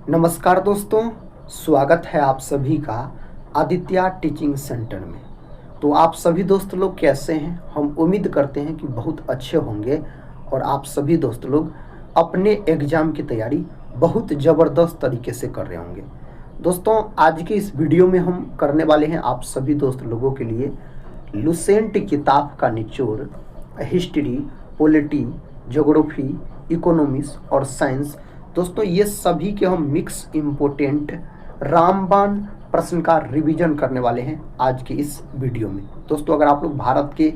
नमस्कार दोस्तों, स्वागत है आप सभी का आदित्य टीचिंग सेंटर में। तो आप सभी दोस्त लोग कैसे हैं? हम उम्मीद करते हैं कि बहुत अच्छे होंगे और आप सभी दोस्त लोग अपने एग्ज़ाम की तैयारी बहुत ज़बरदस्त तरीके से कर रहे होंगे। दोस्तों, आज के इस वीडियो में हम करने वाले हैं आप सभी दोस्त लोगों के लिए लुसेंट किताब का निचोड़ हिस्ट्री, पॉलिटी, ज्योग्राफी, इकोनॉमिक्स और साइंस। दोस्तों, ये सभी के हम मिक्स इम्पोर्टेंट रामबाण प्रश्न का रिवीजन करने वाले हैं आज के इस वीडियो में। दोस्तों, अगर आप लोग भारत के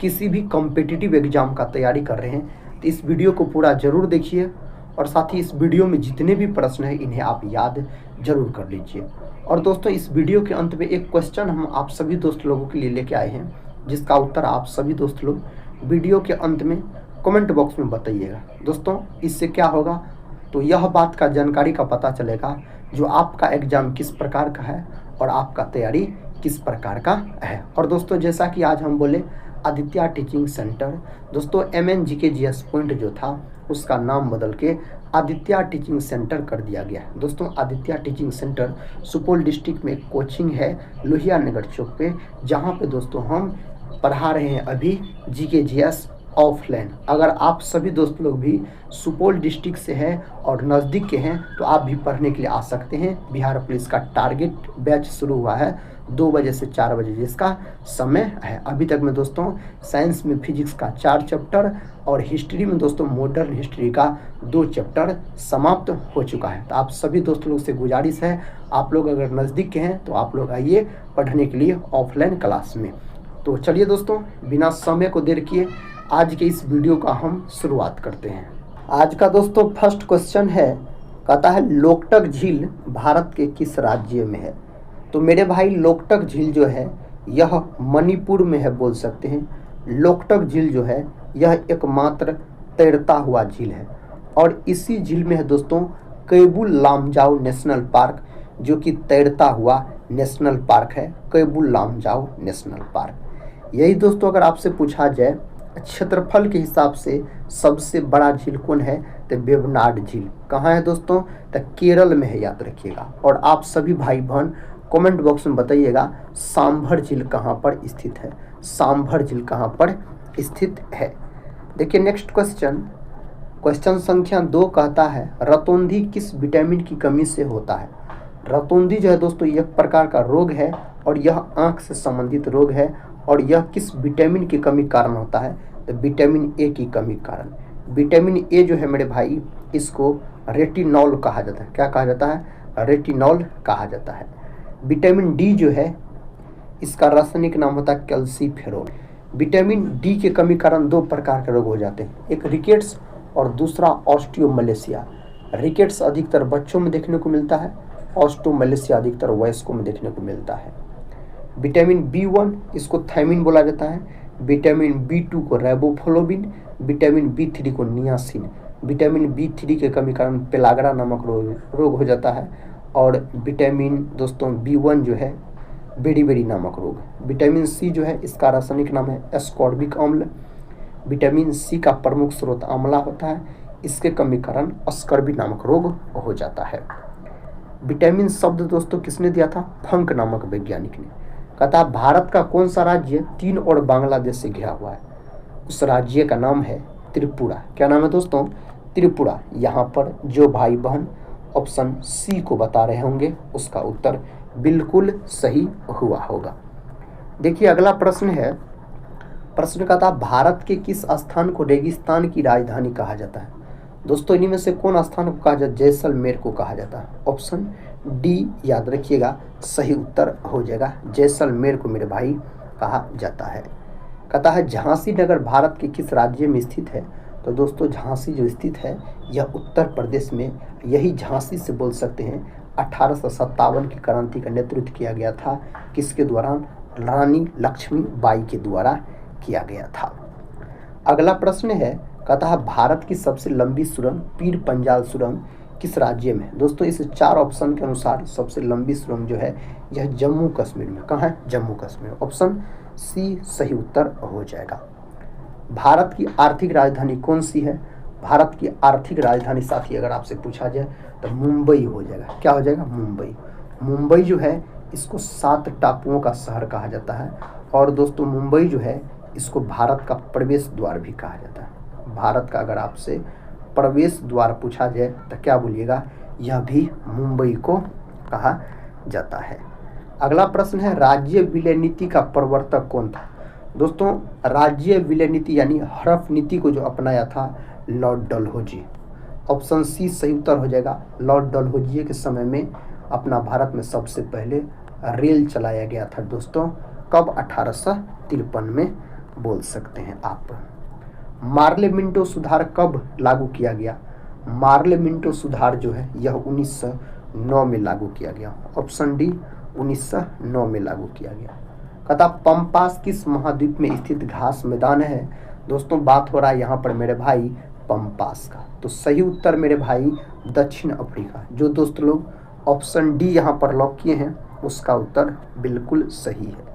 किसी भी कॉम्पिटिटिव एग्जाम का तैयारी कर रहे हैं तो इस वीडियो को पूरा ज़रूर देखिए और साथ ही इस वीडियो में जितने भी प्रश्न हैं इन्हें आप याद ज़रूर कर लीजिए। और दोस्तों, इस वीडियो के अंत में एक क्वेश्चन हम आप सभी दोस्त लोगों के लिए लेके आए हैं, जिसका उत्तर आप सभी दोस्त लोग वीडियो के अंत में कमेंट बॉक्स में बताइएगा। दोस्तों, इससे क्या होगा, तो यह बात का जानकारी का पता चलेगा जो आपका एग्ज़ाम किस प्रकार का है और आपका तैयारी किस प्रकार का है। और दोस्तों, जैसा कि आज हम बोले आदित्य टीचिंग सेंटर, दोस्तों MNGKGS पॉइंट जो था उसका नाम बदल के आदित्य टीचिंग सेंटर कर दिया गया है। दोस्तों, Aditya teaching centre Supaul district में कोचिंग है लोहिया नगर चौक पे, जहाँ पे दोस्तों हम पढ़ा रहे हैं अभी GKGS ऑफलाइन। अगर आप सभी दोस्त लोग भी सुपौल डिस्ट्रिक्ट से हैं और नज़दीक के हैं तो आप भी पढ़ने के लिए आ सकते हैं। बिहार पुलिस का टारगेट बैच शुरू हुआ है 2 बजे से 4 बजे जिसका समय है। अभी तक में दोस्तों साइंस में फिजिक्स का 4 चैप्टर और हिस्ट्री में दोस्तों मॉडर्न हिस्ट्री का 2 चैप्टर समाप्त हो चुका है। तो आप सभी दोस्त लोग से गुजारिश है, आप लोग अगर नज़दीक के हैं तो आप लोग आइए पढ़ने के लिए ऑफलाइन क्लास में। तो चलिए दोस्तों, बिना समय को देर किए आज के इस वीडियो का हम शुरुआत करते हैं। आज का दोस्तों फर्स्ट क्वेश्चन है, कहता है लोकटक झील भारत के किस राज्य में है? तो मेरे भाई लोकटक झील जो है यह मणिपुर में है बोल सकते हैं। लोकटक झील जो है यह एकमात्र तैरता हुआ झील है और इसी झील में है दोस्तों कैबुल लामजाओ नेशनल पार्क, जो कि तैरता हुआ नेशनल पार्क है, कैबुल लामजाओ नेशनल पार्क। यही दोस्तों अगर आपसे पूछा जाए क्षेत्रफल के हिसाब से सबसे बड़ा झील कौन है, तो वेवनाड झील कहाँ है दोस्तों, तो केरल में है, याद रखिएगा। और आप सभी भाई बहन कमेंट बॉक्स में बताइएगा सांभर झील कहाँ पर स्थित है, सांभर झील कहाँ पर स्थित है। देखिए नेक्स्ट क्वेश्चन, क्वेश्चन संख्या 2 कहता है रतौंधी किस विटामिन की कमी से होता है? रतौंधी जो है दोस्तों एक प्रकार का रोग है और यह आँख से संबंधित रोग है और यह किस विटामिन की कमी कारण होता है, तो विटामिन ए की कमी कारण। विटामिन ए जो है मेरे भाई इसको रेटिनॉल कहा जाता है। क्या कहा जाता है? रेटिनॉल कहा जाता है। विटामिन डी जो है इसका रासायनिक नाम होता है कैल्सीफेरोल। विटामिन डी के कमी कारण 2 प्रकार के रोग हो जाते हैं, एक रिकेट्स और दूसरा ऑस्टियोमलेशिया। रिकेट्स अधिकतर बच्चों में देखने को मिलता है, ऑस्टियोमलेशिया अधिकतर वयस्कों में देखने को मिलता है। विटामिन B1 इसको थायमिन बोला जाता है, विटामिन B2 को राइबोफ्लोविन, विटामिन B3 को नियासिन। विटामिन B3 के कमी कारण पेलाग्रा नामक रोग हो जाता है और विटामिन दोस्तों B1 जो है बेरी नामक रोग। विटामिन C जो है इसका रासायनिक नाम है एस्कॉर्बिक अम्ल। विटामिन C का प्रमुख स्रोत आंवला होता है, इसके कमी कारण स्कर्वी नामक रोग हो जाता है। विटामिन शब्द दोस्तों किसने दिया था? फंक नामक वैज्ञानिक ने। कहता है भारत का कौन सा राज्य चीन और बांग्लादेश से घिरा हुआ है? उस राज्य का नाम है त्रिपुरा। क्या नाम है दोस्तों? त्रिपुरा। यहाँ पर जो भाई बहन ऑप्शन सी को बता रहे होंगे उसका उत्तर बिल्कुल सही हुआ होगा। देखिए अगला प्रश्न है, प्रश्न कहता है भारत के किस स्थान को रेगिस्तान की राजधानी कहा जाता है? दोस्तों इन्हीं में से कौन स्थान को कहा जाता है? जैसलमेर को कहा जाता है। ऑप्शन डी याद रखिएगा सही उत्तर हो जाएगा, जैसलमेर को मेरे भाई कहा जाता है। कहता है झांसी नगर भारत के किस राज्य में स्थित है? तो दोस्तों झांसी जो स्थित है यह उत्तर प्रदेश में, यही झांसी से बोल सकते हैं 1857 की क्रांति का नेतृत्व किया गया था, किसके द्वारा? रानी लक्ष्मीबाई के द्वारा किया गया था। अगला प्रश्न है, कहता है भारत की सबसे लंबी सुरंग पीर पंजाल सुरंग किस राज्य में? दोस्तों इस 4 ऑप्शन के अनुसार सबसे लंबी सुरंग जो है यह जम्मू कश्मीर में। कहाँ है? जम्मू कश्मीर। ऑप्शन सी सही उत्तर हो जाएगा। भारत की आर्थिक राजधानी कौन सी है? भारत की आर्थिक राजधानी साथी अगर आपसे पूछा जाए तो मुंबई हो जाएगा। क्या हो जाएगा? मुंबई। मुंबई जो है इसको 7 टापुओं का शहर कहा जाता है। और दोस्तों मुंबई जो है इसको भारत का प्रवेश द्वार भी कहा जाता है। भारत का अगर आपसे प्रवेश द्वार पूछा जाए तो क्या बोलिएगा? यह भी मुंबई को कहा जाता है। अगला प्रश्न है, राज्य विलय नीति का प्रवर्तक कौन था? दोस्तों राज्य विलय नीति यानी हड़प नीति को जो अपनाया था लॉर्ड डलहौजी। ऑप्शन सी सही उत्तर हो जाएगा। लॉर्ड डलहौजी के समय में अपना भारत में सबसे पहले रेल चलाया गया था दोस्तों। कब? 1853 में बोल सकते हैं आप। मार्ले मिंटो सुधार कब लागू किया गया? मार्ले मिंटो सुधार जो है यह 1909 में लागू किया गया। ऑप्शन डी 1909 में लागू किया गया। कहता पंपास किस महाद्वीप में स्थित घास मैदान है? दोस्तों बात हो रहा है यहाँ पर मेरे भाई पंपास का। तो सही उत्तर मेरे भाई दक्षिण अफ्रीका। जो दोस्त लोग ऑप्शन डी यहाँ पर लॉक किए हैं उसका उत्तर बिल्कुल सही है।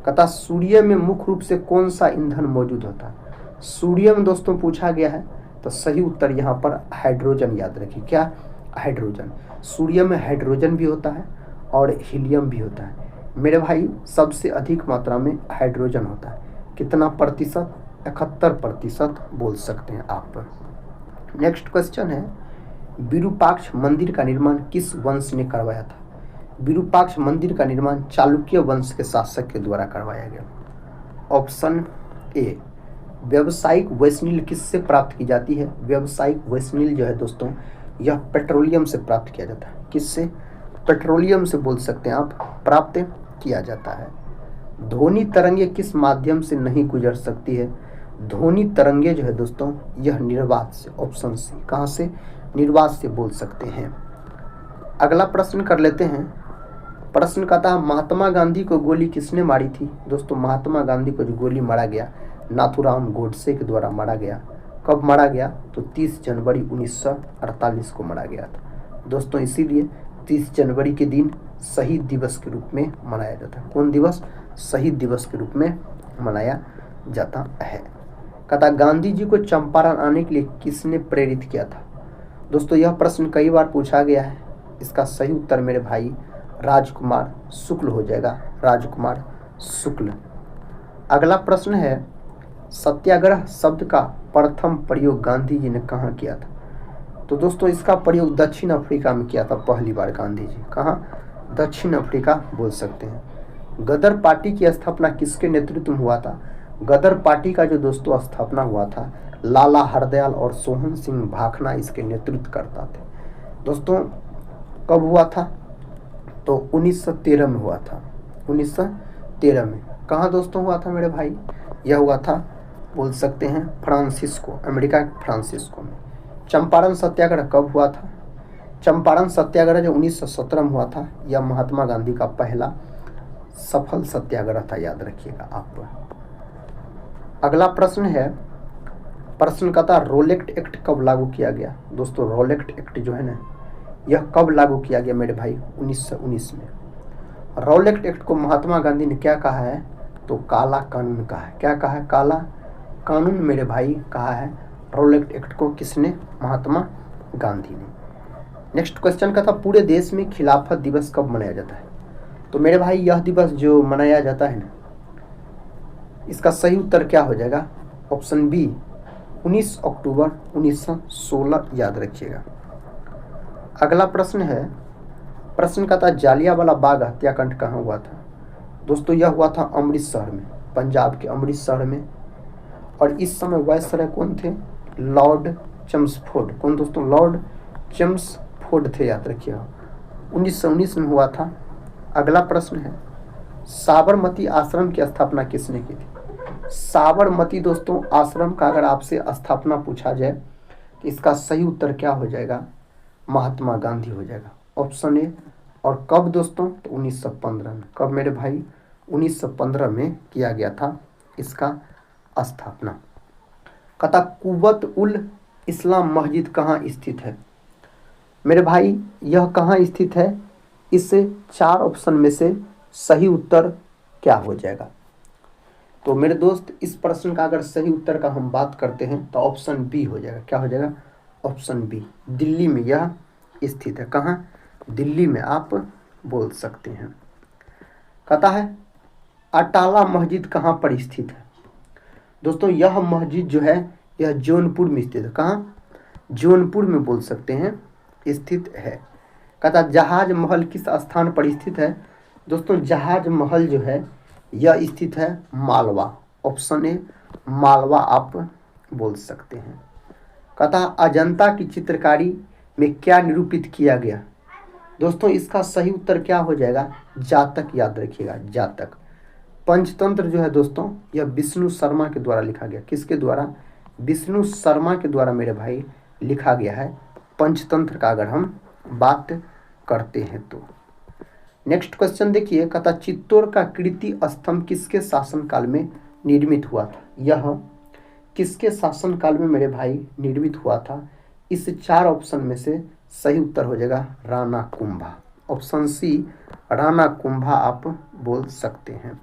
कहता सूर्य में मुख्य रूप से कौन सा ईंधन मौजूद होता है? सूर्य में दोस्तों पूछा गया है तो सही उत्तर यहाँ पर हाइड्रोजन। याद रखिए क्या? हाइड्रोजन। सूर्य में हाइड्रोजन भी होता है और हीलियम भी होता है मेरे भाई। सबसे अधिक मात्रा में हाइड्रोजन होता है। कितना प्रतिशत? 71% बोल सकते हैं आप। नेक्स्ट क्वेश्चन है, विरूपाक्ष मंदिर का निर्माण किस वंश ने करवाया था? विरूपाक्ष मंदिर का निर्माण चालुक्य वंश के शासक के द्वारा करवाया गया। ऑप्शन ए व्यावसायिक वैष्णिल किससे प्राप्त की जाती है? व्यावसायिक वैष्णिल जो है दोस्तों यह पेट्रोलियम से प्राप्त किया जाता है। किससे? पेट्रोलियम से बोल सकते हैं आप प्राप्त किया जाता है। ध्वनि तरंगे किस माध्यम से नहीं गुजर सकती है? ध्वनि तरंगे जो है दोस्तों यह निर्वात से। Option C. कहाँ से? निर्वात से बोल सकते हैं। अगला प्रश्न कर लेते हैं। प्रश्न कहता है महात्मा गांधी को गोली किसने मारी थी? दोस्तों महात्मा गांधी को जो गोली मारा गया नाथूराम गोडसे के द्वारा मारा गया। कब मारा गया? तो 30 जनवरी 1948 को मारा गया था दोस्तों। इसीलिए 30 जनवरी के दिन शहीद दिवस के रूप में मनाया जाता है। कौन दिवस? शहीद दिवस के रूप में मनाया जाता है। कहता गांधी जी को चंपारण आने के लिए किसने प्रेरित किया था? दोस्तों यह प्रश्न कई बार पूछा गया है। इसका सही उत्तर मेरे भाई राजकुमार शुक्ल हो जाएगा। राजकुमार शुक्ल। अगला प्रश्न है, सत्याग्रह शब्द का प्रथम प्रयोग गांधी जी ने कहाँ किया था? तो दोस्तों इसका प्रयोग दक्षिण अफ्रीका में किया था पहली बार गांधी जी। कहाँ? दक्षिण अफ्रीका बोल सकते हैं। गदर पार्टी की स्थापना किसके नेतृत्व में हुआ था? गदर पार्टी का जो दोस्तों स्थापना हुआ था लाला हरदयाल और सोहन सिंह भाखना इसके नेतृत्व करता थे। दोस्तों कब हुआ था? तो 1913 में हुआ था। 1913 में। कहाँ दोस्तों हुआ था मेरे भाई? यह हुआ था बोल सकते हैं फ्रांसिस्को, अमेरिका के फ्रांसिस्को में। चंपारण सत्याग्रह कब हुआ था? चंपारण सत्याग्रह जो 1917 में हुआ था यह महात्मा गांधी का पहला सफल सत्याग्रह था। याद रखिएगा आप। अगला प्रश्न है, प्रश्न का था रोलेक्ट एक्ट कब लागू किया गया? दोस्तों रोलेक्ट एक्ट जो है ना यह कब लागू किया गया मेरे भाई? 1919 में। रोलेक्ट एक्ट को महात्मा गांधी ने क्या कहा है? तो काला कानून कहा है। क्या कहा है? काला कानून मेरे भाई कहा है। रोलेक्ट एक्ट को किसने? महात्मा गांधी ने। नेक्स्ट क्वेश्चन का था पूरे देश में खिलाफत दिवस कब मनाया जाता है? तो मेरे भाई यह दिवस जो मनाया जाता है ना इसका सही उत्तर क्या हो जाएगा? ऑप्शन बी 19 अक्टूबर 1916। याद रखिएगा। अगला प्रश्न है, प्रश्न का था जालियांवाला बाग हत्याकांड कहाँ हुआ था? दोस्तों यह हुआ था अमृतसर में, पंजाब के अमृतसर में। और इस समय वायसराय कौन थे? लॉर्ड चम्सफोर्ड। कौन दोस्तों? लॉर्ड चम्सफोर्ड थे। याद रखिएगा। 1919 में हुआ था। अगला प्रश्न है, साबरमती आश्रम की स्थापना किसने की थी? साबरमती दोस्तों आश्रम का अगर आपसे स्थापना पूछा जाए तो इसका सही उत्तर क्या हो जाएगा? महात्मा गांधी हो जाएगा। Option A. और कब दोस्तों? तो 1915 में। कब मेरे भाई? 1915 में किया गया था इसका स्थापना। कहता कुव्वत उल इस्लाम मस्जिद कहाँ स्थित है? मेरे भाई यह कहाँ स्थित है? इससे 4 ऑप्शन में से सही उत्तर क्या हो जाएगा? तो मेरे दोस्त इस प्रश्न का अगर सही उत्तर का हम बात करते हैं तो ऑप्शन बी हो जाएगा। क्या हो जाएगा? ऑप्शन बी दिल्ली में यह स्थित है। कहाँ? दिल्ली में आप बोल सकते हैं। कहता है अटाला मस्जिद कहाँ पर स्थित है? दोस्तों यह मस्जिद जो है यह जौनपुर में स्थित है। कहाँ? जौनपुर में बोल सकते हैं स्थित है। कहता जहाज महल किस स्थान पर स्थित है? दोस्तों जहाज महल जो है यह स्थित है मालवा। ऑप्शन ए मालवा आप बोल सकते हैं। कहता अजंता की चित्रकारी में क्या निरूपित किया गया? दोस्तों इसका सही उत्तर क्या हो जाएगा? जातक, याद रखिएगा जातक। पंचतंत्र जो है दोस्तों यह विष्णु शर्मा के द्वारा लिखा गया। किसके द्वारा? विष्णु शर्मा के द्वारा मेरे भाई लिखा गया है पंचतंत्र का, अगर हम बात करते हैं तो। नेक्स्ट क्वेश्चन देखिए, कहता चित्तौड़ का कीर्ति स्तंभ किसके शासनकाल में निर्मित हुआ था? यह किसके शासनकाल में मेरे भाई निर्मित हुआ था? इस 4 ऑप्शन में से सही उत्तर हो जाएगा राणा कुंभा। ऑप्शन सी राणा कुंभा आप बोल सकते हैं।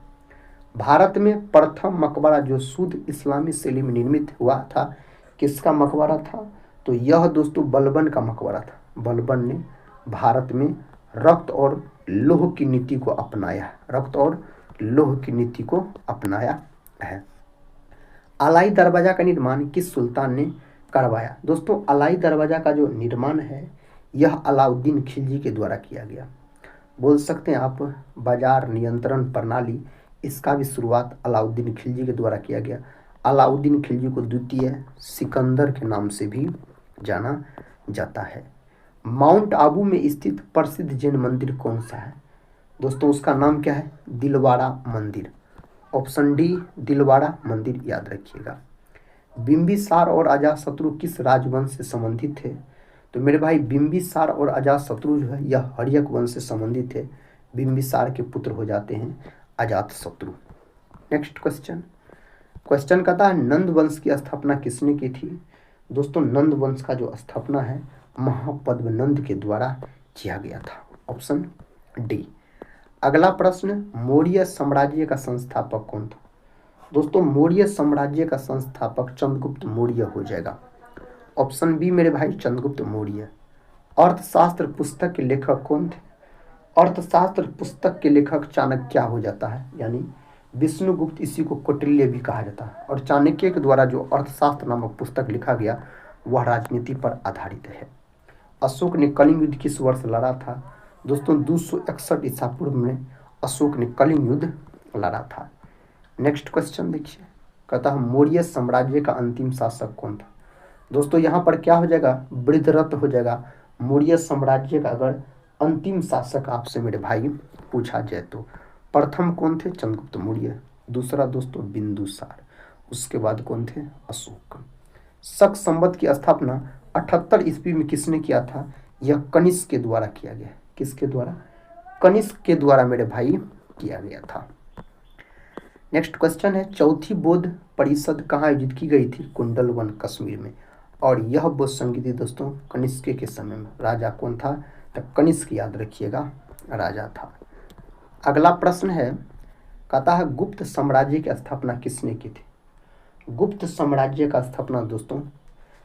भारत में प्रथम मकबरा जो शुद्ध इस्लामी शैली में निर्मित हुआ था किसका मकबरा था? तो यह दोस्तों बलबन का मकबरा था। बलबन ने भारत में रक्त और लौह की नीति को अपनाया। रक्त और लौह की नीति को अपनाया है। अलाई दरवाजा का निर्माण किस सुल्तान ने करवाया? दोस्तों अलाई दरवाजा का जो निर्माण है यह अलाउद्दीन खिलजी के द्वारा किया गया। बोल सकते हैं आप बाजार नियंत्रण प्रणाली, इसका भी शुरुआत अलाउद्दीन खिलजी के द्वारा किया गया। अलाउद्दीन खिलजी को द्वितीय सिकंदर के नाम से भी जाना जाता है। माउंट आबू में स्थित प्रसिद्ध जैन मंदिर कौन सा है? दोस्तों उसका नाम क्या है? दिलवाड़ा मंदिर। ऑप्शन डी दिलवाड़ा मंदिर, याद रखिएगा। बिंबिसार और अजातशत्रु किस राजवंश से संबंधित थे? तो मेरे भाई बिंबिसार और अजातशत्रु जो है यह हर्यक वंश से संबंधित है। बिंबिसार के पुत्र हो जाते हैं अजातशत्रु। नेक्स्ट क्वेश्चन कहता है नंद वंश की स्थापना किसने की थी? दोस्तों नंद वंश का जो स्थापना है महापद्मनंद के द्वारा किया गया था। Option D. अगला प्रश्न, मौर्य साम्राज्य का संस्थापक कौन था? दोस्तों मौर्य साम्राज्य का संस्थापक चंद्रगुप्त मौर्य हो जाएगा। ऑप्शन बी मेरे भाई चंद्रगुप्त मौर्य। अर्थशास्त्र पुस्तक के लेखक कौन थे? अर्थशास्त्र पुस्तक के लेखक चाणक्य हो जाता है, यानी विष्णुगुप्त, इसी को कौटिल्य भी कहा जाता है। और चाणक्य के द्वारा जो अर्थशास्त्र नामक पुस्तक लिखा गया वह राजनीति पर आधारित है। अशोक ने कलिंग युद्ध किस वर्ष लड़ा था? दोस्तों 261 ईसा पूर्व में अशोक ने कलिंग युद्ध लड़ा था। नेक्स्ट क्वेश्चन देखिए, कहता है मौर्य साम्राज्य का अंतिम शासक कौन था? दोस्तों यहाँ पर क्या हो जाएगा? वृद्धरथ हो जाएगा। मौर्य साम्राज्य का अगर अंतिम शासक आपसे मेरे भाई पूछा जाए तो प्रथम कौन थे? चंद्रगुप्त मौर्य। दूसरा दोस्तों बिंदुसार। उसके बाद कौन थे? अशोक। शक संवत की स्थापना 78 ईस्वी में किसने किया था? यह कनिष्क के द्वारा किया गया। किसके द्वारा? कनिष्क के द्वारा मेरे भाई किया गया था। नेक्स्ट क्वेश्चन है चौथी बौद्ध परिषद कहाँ आयोजित की गई थी? कुंडलवन कश्मीर में। और यह बौद्ध संगीति दोस्तों कनिष्क के समय में। राजा कौन था? तो कनिष्क, याद रखिएगा राजा था। अगला प्रश्न है, कहता है गुप्त साम्राज्य की स्थापना किसने की थी? गुप्त साम्राज्य का स्थापना दोस्तों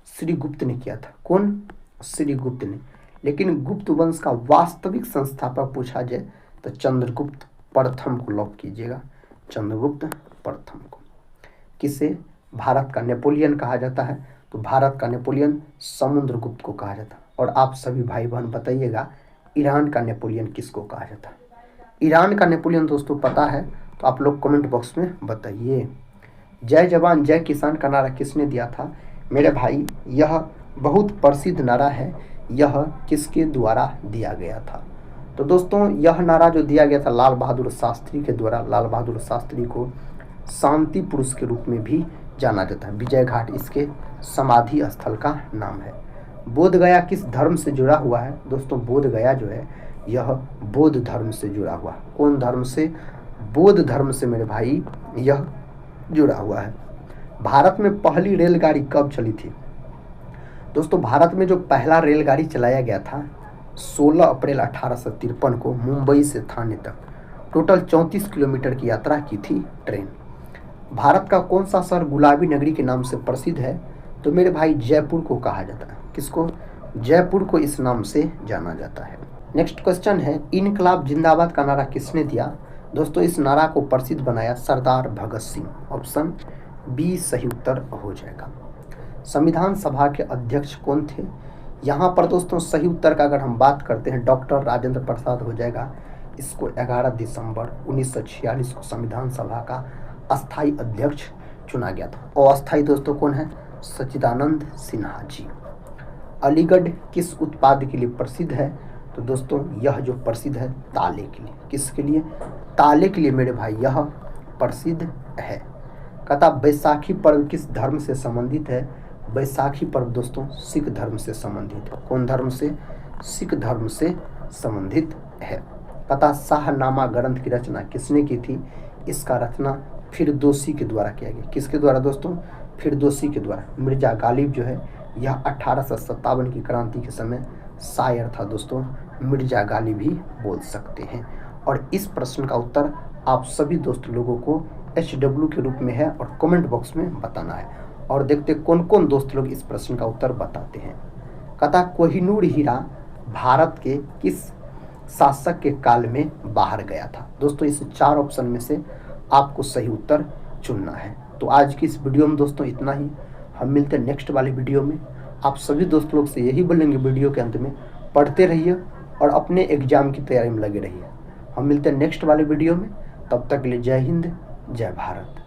श्रीगुप्त ने किया था। कौन? श्रीगुप्त ने। लेकिन गुप्त वंश का वास्तविक संस्थापक पूछा जाए तो चंद्रगुप्त प्रथम को लॉक कीजिएगा। चंद्रगुप्त प्रथम को। किसे भारत का नेपोलियन कहा जाता है? तो भारत का नेपोलियन समुद्रगुप्त को कहा जाता है। और आप सभी भाई बहन बताइएगा ईरान का नेपोलियन किसको कहा जाता है? ईरान का नेपोलियन दोस्तों पता है तो आप लोग कमेंट बॉक्स में बताइए। जय जवान जय किसान का नारा किसने दिया था? मेरे भाई यह बहुत प्रसिद्ध नारा है। यह किसके द्वारा दिया गया था? तो दोस्तों यह नारा जो दिया गया था लाल बहादुर शास्त्री के द्वारा। लाल बहादुर शास्त्री को शांति पुरुष के रूप में भी जाना जाता है। विजय घाट इसके समाधि स्थल का नाम है। बोध गया किस धर्म से जुड़ा हुआ है? दोस्तों बोध गया जो है यह बौद्ध धर्म से जुड़ा हुआ। कौन धर्म से? बौद्ध धर्म से मेरे भाई यह जुड़ा हुआ है। भारत में पहली रेलगाड़ी कब चली थी? दोस्तों भारत में जो पहला रेलगाड़ी चलाया गया था 16 अप्रैल 1853 को मुंबई से थाने तक टोटल 34 किलोमीटर की यात्रा की थी ट्रेन। भारत का कौन सा शहर गुलाबी नगरी के नाम से प्रसिद्ध है? तो मेरे भाई जयपुर को कहा जाता है। किसको? जयपुर को इस नाम से जाना जाता है। नेक्स्ट क्वेश्चन है, इनकलाब जिंदाबाद का नारा किसने दिया? दोस्तों इस नारा को प्रसिद्ध बनाया सरदार भगत सिंह। ऑप्शन बी सही उत्तर हो जाएगा। संविधान सभा के अध्यक्ष कौन थे? यहाँ पर दोस्तों सही उत्तर का अगर हम बात करते हैं डॉक्टर राजेंद्र प्रसाद हो जाएगा। इसको 11 दिसंबर 1946 को संविधान सभा का अस्थाई अध्यक्ष चुना गया था। और अस्थाई दोस्तों कौन है? सच्चिदानंद सिन्हा जी। अलीगढ़ किस उत्पाद के लिए प्रसिद्ध है? तो दोस्तों यह जो प्रसिद्ध है ताले के लिए। किसके लिए? ताले के लिए मेरे भाई यह प्रसिद्ध है। कहता बैसाखी पर्व किस धर्म से संबंधित है? बैसाखी पर्व दोस्तों सिख धर्म से संबंधित है। कौन धर्म से? सिख धर्म से संबंधित है। कहता शाहनामा ग्रंथ की रचना किसने की थी? इसका रचना फिरदौसी के द्वारा किया गया। किसके द्वारा दोस्तों? फिरदौसी के द्वारा। मिर्जा गालिब जो है यह 1857 की क्रांति के समय शायर था दोस्तों। मिर्जा गालिब ही बोल सकते हैं। और इस प्रश्न का उत्तर आप सभी दोस्त लोगों को HW के रूप में है और कमेंट बॉक्स में बताना है। और देखते कौन कौन दोस्त लोग इस प्रश्न का उत्तर बताते हैं। कहता कोहिनूर हीरा भारत के किस शासक के काल में बाहर गया था? दोस्तों इस 4 ऑप्शन में से आपको सही उत्तर चुनना है। तो आज की इस वीडियो में दोस्तों इतना ही। हम मिलते हैं नेक्स्ट वाली वीडियो में। आप सभी दोस्त लोग से यही बोलेंगे वीडियो के अंत में, पढ़ते रहिए और अपने एग्जाम की तैयारी में लगे रहिए। हम मिलते हैं नेक्स्ट वाले वीडियो में। तब तक के लिए जय हिंद, जय भारत।